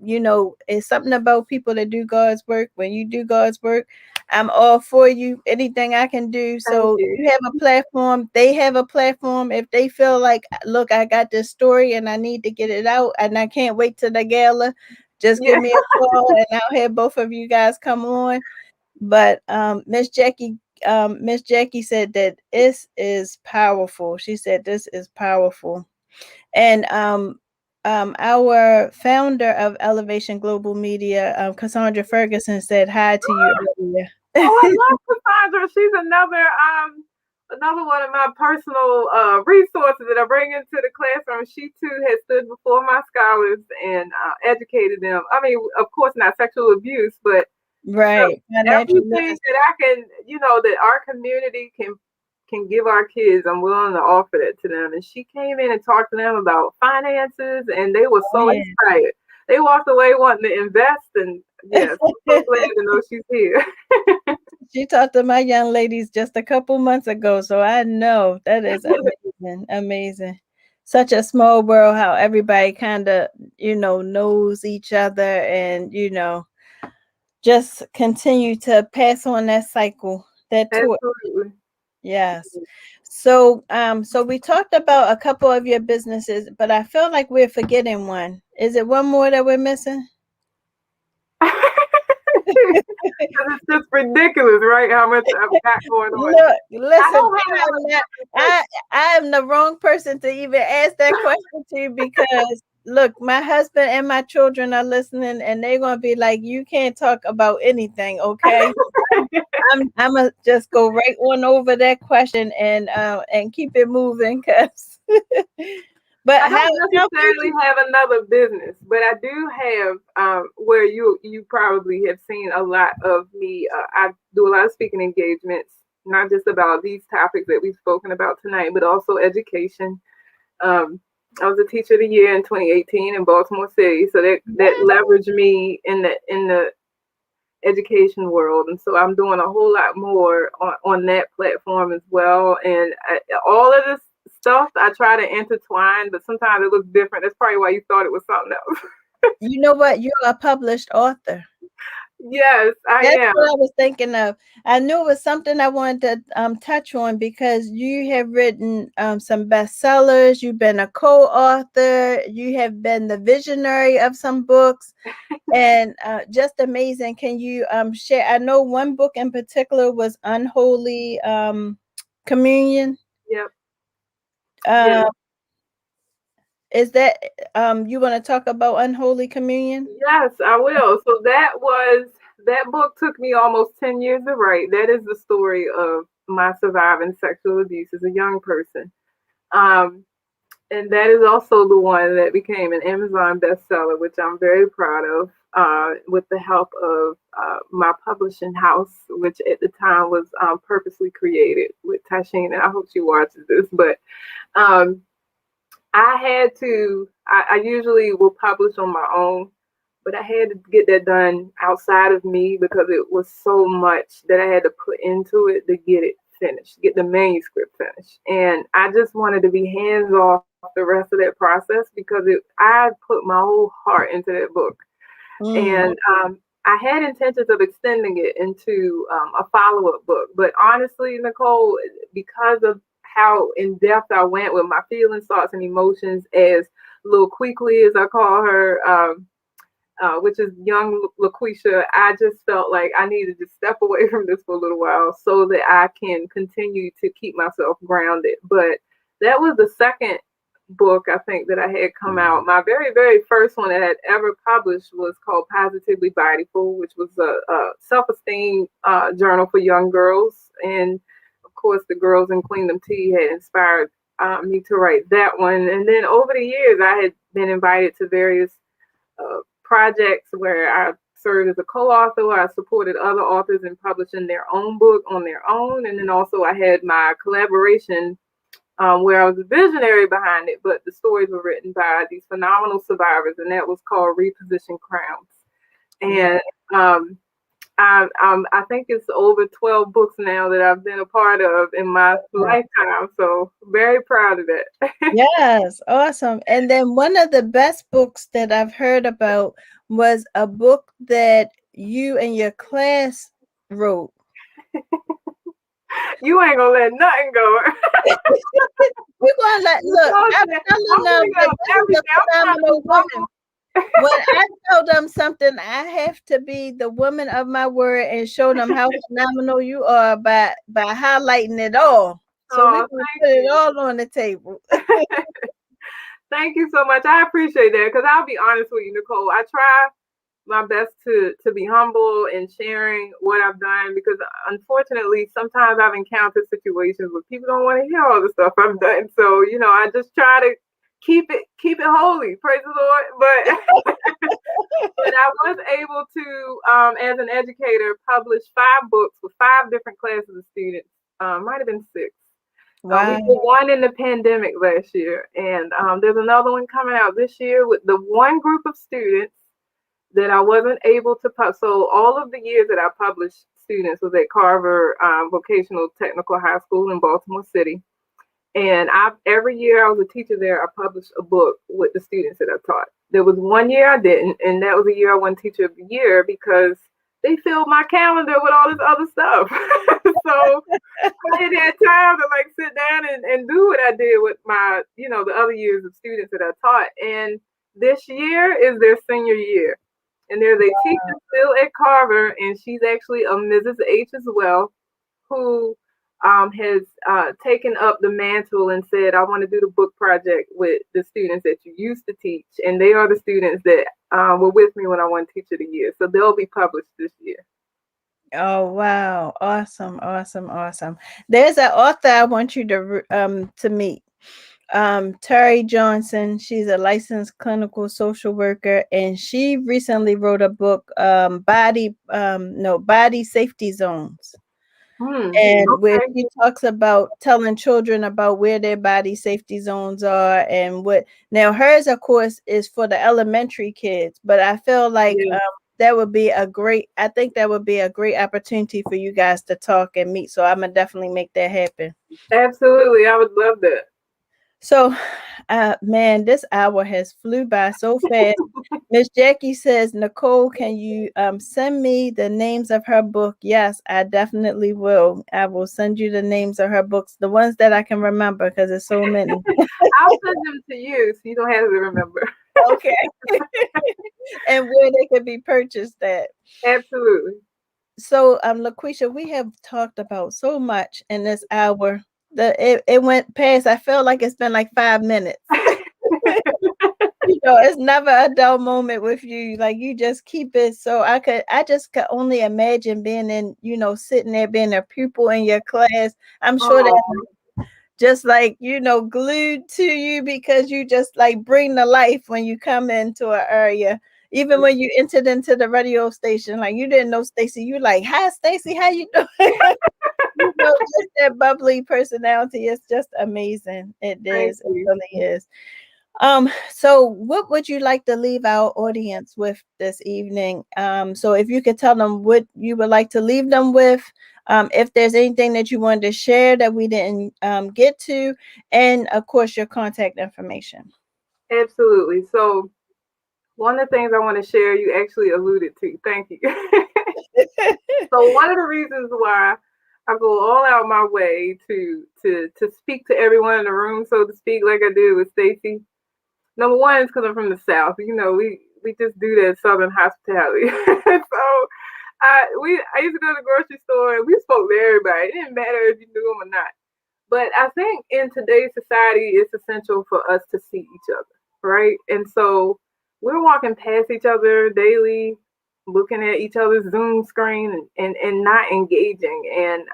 S1: it's something about people that do God's work. When you do God's work, I'm all for you. Anything I can do. So you have a platform. They have a platform. If they feel like, look, I got this story and I need to get it out, and I can't wait to the gala, just give me a call and I'll have both of you guys come on. But Miss Jackie said that this is powerful. She said this is powerful. And our founder of Elevation Global Media, Cassandra Ferguson, said hi to you earlier.
S9: Oh, I love Cassandra. She's another one of my personal resources that I bring into the classroom. She too has stood before my scholars and educated them. I mean, of course, not sexual abuse, but
S1: Right. Financial
S9: everything that I can, that our community can give our kids, I'm willing to offer that to them. And she came in and talked to them about finances, and they were so inspired. They walked away wanting to invest, and yes, I'm so glad to know she's here.
S1: She talked to my young ladies just a couple months ago, so I know that is amazing, amazing. Such a small world, how everybody kind of, knows each other and, just continue to pass on that cycle, that torch.
S9: Absolutely.
S1: Yes. So, so we talked about a couple of your businesses, but I feel like we're forgetting one. Is it one more that we're missing?
S9: It's just ridiculous, right? How much I've got going on.
S1: Look, listen, I am the wrong person to even ask that question to, because look, my husband and my children are listening, and they're gonna be like, "You can't talk about anything, okay?" I'm gonna just go right on over that question and keep it moving, cause. But
S9: I don't necessarily have another business, but I do have where you probably have seen a lot of me. I do a lot of speaking engagements, not just about these topics that we've spoken about tonight, but also education. I was a teacher of the year in 2018 in Baltimore City, so that leveraged me in the education world, and so I'm doing a whole lot more on that platform as well. And all of this stuff I try to intertwine, but sometimes it looks different. That's probably why you thought it was something else.
S1: You know what? You're a published author.
S9: Yes, I
S1: That's
S9: am.
S1: what I was thinking of. I knew it was something I wanted to touch on, because you have written some bestsellers. You've been a co-author. You have been the visionary of some books, and just amazing. Can you share? I know one book in particular was Unholy Communion.
S9: Yep.
S1: Yes. Is that you want to talk about Unholy Communion?
S9: Yes, I will. So that book took me almost 10 years to write. That is the story of my surviving sexual abuse as a young person. And that is also the one that became an Amazon bestseller, which I'm very proud of, with the help of my publishing house, which at the time was Purposely Created with Tashine. And I hope she watches this. But I usually will publish on my own, but I had to get that done outside of me because it was so much that I had to put into it to get it finished, get the manuscript finished. And I just wanted to be hands off the rest of that process, because I put my whole heart into that book. And I had intentions of extending it into a follow-up book. But honestly, Nicole, because of how in depth I went with my feelings, thoughts, and emotions, as Lil Quickly, as I call her, which is young LaQuisha, I just felt like I needed to step away from this for a little while so that I can continue to keep myself grounded. But that was the second book I think that I had come out. My very, very first one that I had ever published was called Positively Bodyful, which was a self-esteem journal for young girls. And of course, the girls in Queendom Tea had inspired me to write that one. And then over the years, I had been invited to various projects where I served as a co-author, where I supported other authors in publishing their own book on their own. And then also I had my collaboration where I was a visionary behind it, but the stories were written by these phenomenal survivors, and that was called Reposition Crowns. And I think it's over 12 books now that I've been a part of in my lifetime. So very proud of that.
S1: Yes, awesome. And then one of the best books that I've heard about was a book that you and your class wrote.
S9: You ain't gonna let nothing go.
S1: We're gonna look. I'm telling them that this is a phenomenal woman. When I tell them something, I have to be the woman of my word and show them how phenomenal you are by highlighting it all. So we're gonna put it all on the table.
S9: Thank you so much. I appreciate that, because I'll be honest with you, Nicole. I try my best to be humble and sharing what I've done, because unfortunately sometimes I've encountered situations where people don't want to hear all the stuff I've done. So, I just try to keep it holy, praise the Lord. But but I was able to, as an educator, publish 5 books with 5 different classes of students. Might have been 6. We
S1: Wow.
S9: did one in the pandemic last year, and there's another one coming out this year with the one group of students that I wasn't able to so all of the years that I published students was at Carver Vocational Technical High School in Baltimore City. And every year I was a teacher there, I published a book with the students that I taught. There was one year I didn't, and that was the year I won Teacher of the Year because they filled my calendar with all this other stuff. So I didn't have time to sit down and do what I did with my, the other years of students that I taught. And this year is their senior year. And there's a teacher still at Carver, and she's actually a Mrs. H as well, who has taken up the mantle and said, I want to do the book project with the students that you used to teach. And they are the students that were with me when I won Teacher of the Year. So they'll be published this year.
S1: Oh, wow. Awesome. Awesome. Awesome. There's an author I want you to meet. Terry Johnson. She's a licensed clinical social worker, and she recently wrote a book, Body Safety Zones. And where she talks about telling children about where their body safety zones are and what. Now hers, of course, is for the elementary kids, but I feel like that would be a great opportunity for you guys to talk and meet. So I'm gonna definitely make that happen.
S9: Absolutely, I would love that.
S1: So, man, this hour has flew by so fast. Miss Jackie says, Nicole, can you send me the names of her book? Yes, I definitely will. I will send you the names of her books, the ones that I can remember, because there's so many.
S9: I'll send them to you so you don't have to remember.
S1: Okay. And where they can be purchased at.
S9: Absolutely.
S1: So, LaQuisha, we have talked about so much in this hour. It went past. I felt like it's been like 5 minutes. It's never a dull moment with you. Like, you just keep it. So I just could only imagine being in, sitting there being a pupil in your class. I'm sure that just glued to you, because you just bring the life when you come into an area. Even when you entered into the radio station, you didn't know Stacy. You like, hi Stacy, how you doing? Just that bubbly personality is just amazing. It is. It really is. So what would you like to leave our audience with this evening? So if you could tell them what you would like to leave them with, if there's anything that you wanted to share that we didn't get to, and of course your contact information.
S9: Absolutely. So one of the things I want to share, you actually alluded to. Thank you. So one of the reasons why I go all out my way to speak to everyone in the room, so to speak, like I did with Stacy. Number one is because I'm from the South. We just do that Southern hospitality. So I used to go to the grocery store and we spoke to everybody. It didn't matter if you knew them or not. But I think in today's society, it's essential for us to see each other, right? And so we're walking past each other daily, looking at each other's Zoom screen and not engaging. And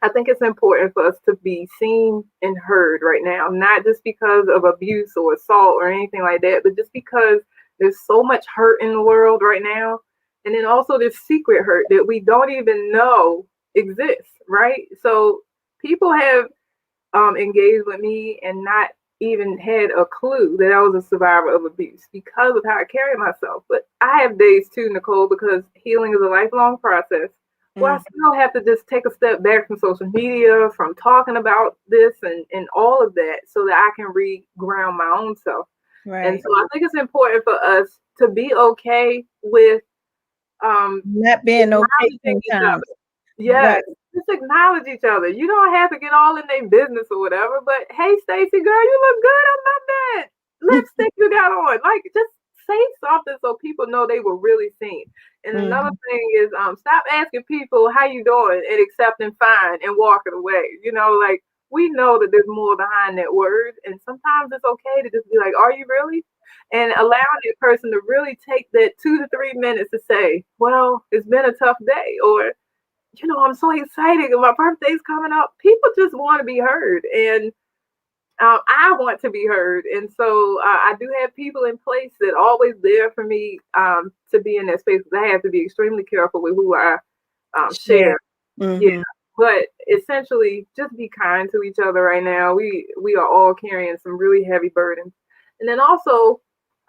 S9: I think it's important for us to be seen and heard right now, not just because of abuse or assault or anything like that, but just because there's so much hurt in the world right now. And then also this secret hurt that we don't even know exists, right? So people have engaged with me and not even had a clue that I was a survivor of abuse because of how I carry myself. But I have days too, Nicole, because healing is a lifelong process. Well, I still have to just take a step back from social media, from talking about this and all of that, so that I can reground my own self. Right. And so I think it's important for us to be okay with
S1: not being okay sometimes.
S9: Yes, right. Just acknowledge each other. You don't have to get all in their business or whatever, but hey, Stacy, girl, you look good. I love that lipstick you got on. Just say something so people know they were really seen. And another thing is stop asking people how you doing and accepting fine and walking away. We know that there's more behind that word, and sometimes it's okay to just be like, are you really? and allowing that person to really take that 2 to 3 minutes to say, well, it's been a tough day, or, I'm so excited. My birthday's coming up. People just want to be heard. And I want to be heard. And so I do have people in place that are always there for me to be in that space. I have to be extremely careful with who I share.
S1: Mm-hmm.
S9: Yeah. But essentially, just be kind to each other right now. We are all carrying some really heavy burdens. And then also,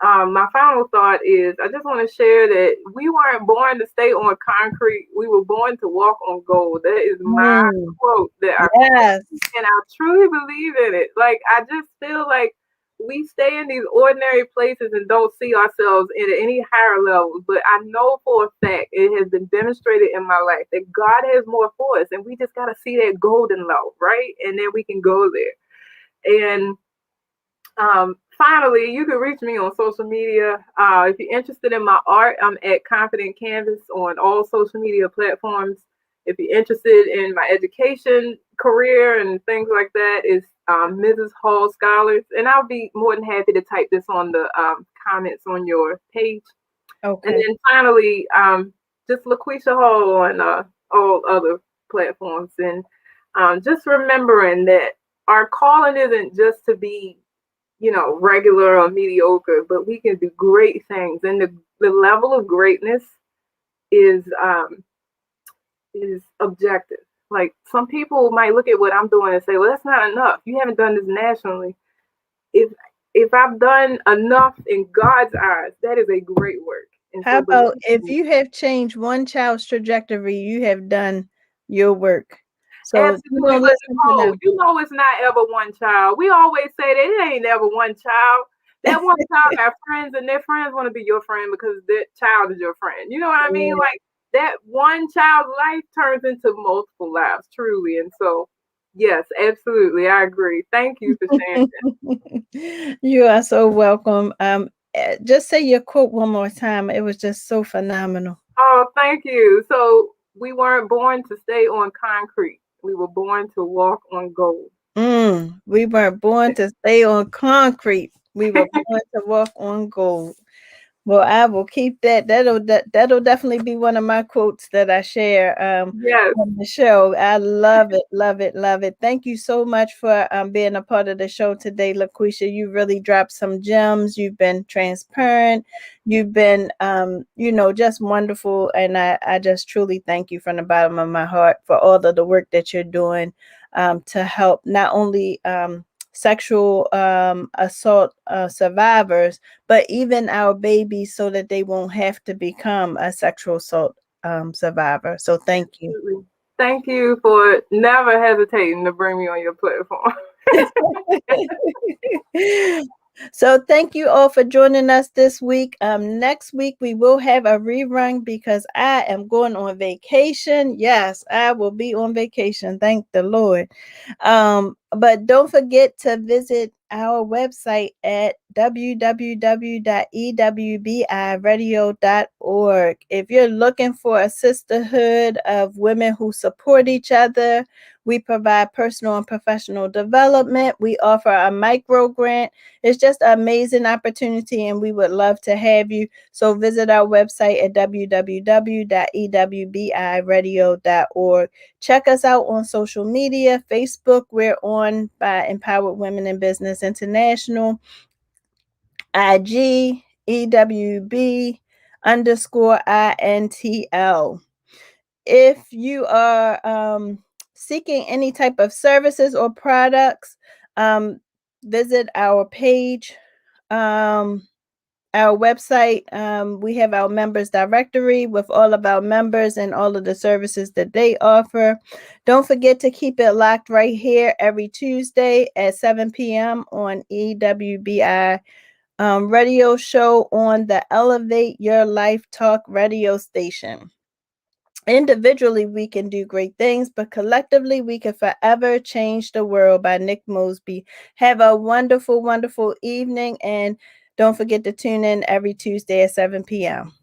S9: my final thought is I just want to share that we weren't born to stay on concrete. We were born to walk on gold. That is my quote
S1: Yes.
S9: and I truly believe in it. Like, I just feel like we stay in these ordinary places and don't see ourselves in any higher levels. But I know for a fact, it has been demonstrated in my life that God has more for us, and we just got to see that golden level, right? And then we can go there. And finally, you can reach me on social media. If you're interested in my art, I'm at Confident Canvas on all social media platforms. If you're interested in my education career and things like that, it's Mrs. Hall Scholars. And I'll be more than happy to type this on the comments on your page.
S1: Okay.
S9: And then finally, just LaQuisha Hall on all other platforms. And just remembering that our calling isn't just to be regular or mediocre, but we can do great things. And the level of greatness is objective. Like, some people might look at what I'm doing and say, well, that's not enough. You haven't done this nationally. If I've done enough in God's eyes, that is a great work. And
S1: how about if you have changed one child's trajectory, you have done your work. So
S9: absolutely, but Nicole, it's not ever one child. We always say that it ain't ever one child. That one child got friends, and their friends want to be your friend because that child is your friend. You know what I mean? Like, that one child's life turns into multiple lives, truly. And so, yes, absolutely, I agree. Thank you for sharing that.
S1: You are so welcome. Just say your quote one more time. It was just so phenomenal.
S9: Oh, thank you. So, we weren't born to stay on concrete. We were born to walk on gold.
S1: We weren't born to stay on concrete. We were born to walk on gold. Well, I will keep that. That'll definitely be one of my quotes that I share
S9: Yes.
S1: on the show. I love it, love it, love it. Thank you so much for being a part of the show today, LaQuisha. You really dropped some gems. You've been transparent. You've been, just wonderful. And I just truly thank you from the bottom of my heart for all of the work that you're doing to help not only sexual assault survivors, but even our babies, so that they won't have to become a sexual assault survivor. So thank you.
S9: Absolutely. Thank you for never hesitating to bring me on your platform.
S1: So thank you all for joining us this week. Next week we will have a rerun because I am going on vacation. Yes, I will be on vacation. Thank the Lord. But don't forget to visit our website at www.ewbiradio.org. If you're looking for a sisterhood of women who support each other, we provide personal and professional development. We offer a micro grant. It's just an amazing opportunity, and we would love to have you. So visit our website at www.ewbiradio.org. Check us out on social media. Facebook, we're on by Empowered Women in Business International. IG, EWB_INTL. If you are seeking any type of services or products, visit our page, our website. We have our members directory with all of our members and all of the services that they offer. Don't forget to keep it locked right here every Tuesday at 7 p.m. on EWBI radio show on the Elevate Your Life Talk radio station. Individually, we can do great things, but collectively, we can forever change the world by Nick Mosby. Have a wonderful, wonderful evening, and don't forget to tune in every Tuesday at 7 p.m.